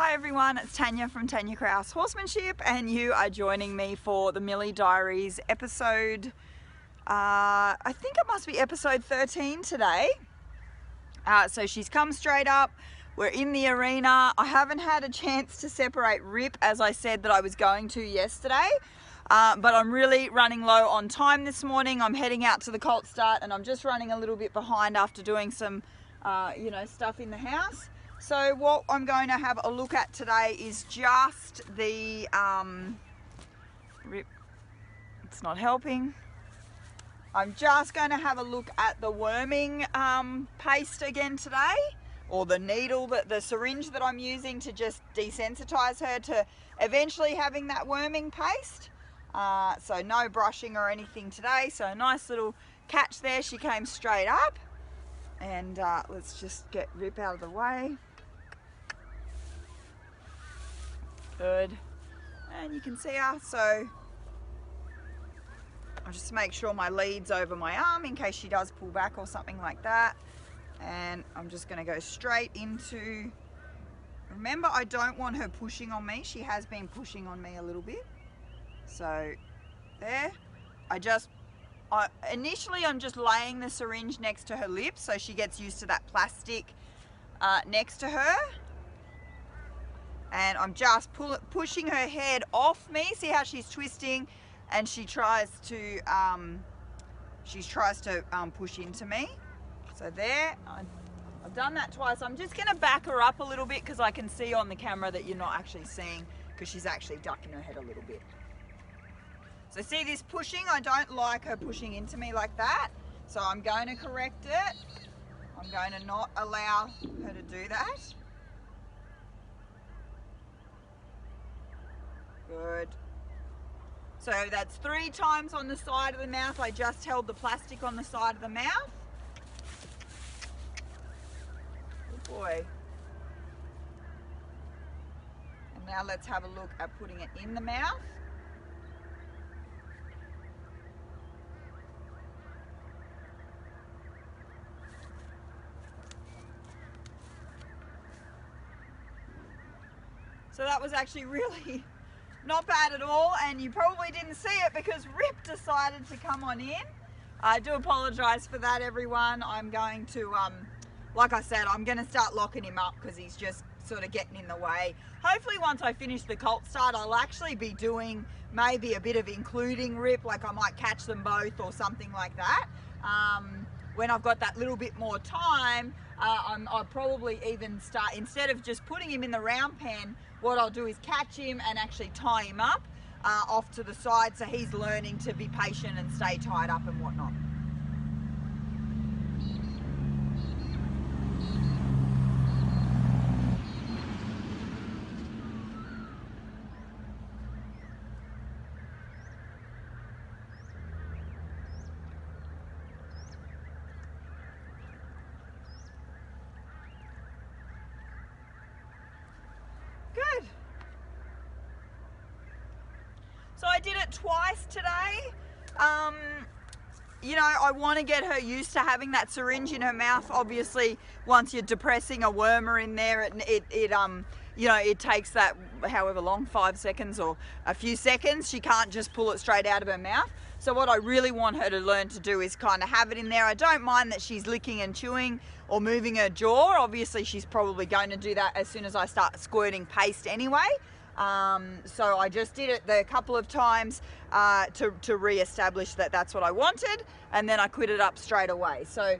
Hi everyone, it's Tanya from Tanya Kraus Horsemanship, and you are joining me for the Millie Diaries episode, I think it must be episode 13 today. So she's come straight up, we're in the arena. I haven't had a chance to separate Rip as I said that I was going to yesterday, but I'm really running low on time this morning. I'm heading out to the colt start and I'm just running a little bit behind after doing some stuff in the house. So what I'm going to have a look at today is just the, Rip, it's not helping. I'm just going to have a look at the worming paste again today, or the needle, the syringe that I'm using to just desensitize her to eventually having that worming paste. So no brushing or anything today, so a nice little catch there. She came straight up, and let's just get Rip out of the way. Good, and you can see her, so I'll just make sure my lead's over my arm in case she does pull back or something like that. And I'm just going to go straight into, remember, I don't want her pushing on me. She has been pushing on me a little bit. So there, initially I'm just laying the syringe next to her lips so she gets used to that plastic next to her. And I'm just pushing her head off me. See how she's twisting, and she tries to push into me. So there, I've done that twice. I'm just gonna back her up a little bit because I can see on the camera that you're not actually seeing, because she's actually ducking her head a little bit. So see this pushing? I don't like her pushing into me like that. So I'm going to correct it. I'm going to not allow her to do that. Good. So that's 3 times on the side of the mouth. I just held the plastic on the side of the mouth. Good boy. And now let's have a look at putting it in the mouth. So that was actually really not bad at all, and you probably didn't see it because Rip decided to come on in. I do apologise for that, everyone. I'm going to, like I said, I'm going to start locking him up because he's just sort of getting in the way. Hopefully once I finish the colt start, I'll actually be doing maybe a bit of including Rip, like I might catch them both or something like that. When I've got that little bit more time, I'll probably even start, instead of just putting him in the round pen, what I'll do is catch him and actually tie him up off to the side, so he's learning to be patient and stay tied up and whatnot. Good. So I did it twice today. You know, I want to get her used to having that syringe in her mouth. Obviously, once you're depressing a wormer in there, it takes that however long, 5 seconds or a few seconds. She can't just pull it straight out of her mouth. So what I really want her to learn to do is kind of have it in there. I don't mind that she's licking and chewing or moving her jaw. Obviously, she's probably going to do that as soon as I start squirting paste anyway. So I just did it a couple of times to re-establish that that's what I wanted, and then I quit it up straight away. So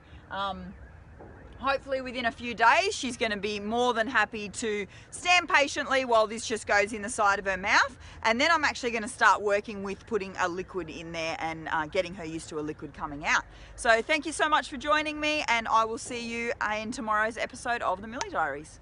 hopefully within a few days she's going to be more than happy to stand patiently while this just goes in the side of her mouth, and then I'm actually going to start working with putting a liquid in there and getting her used to a liquid coming out. So thank you so much for joining me, and I will see you in tomorrow's episode of the Millie Diaries.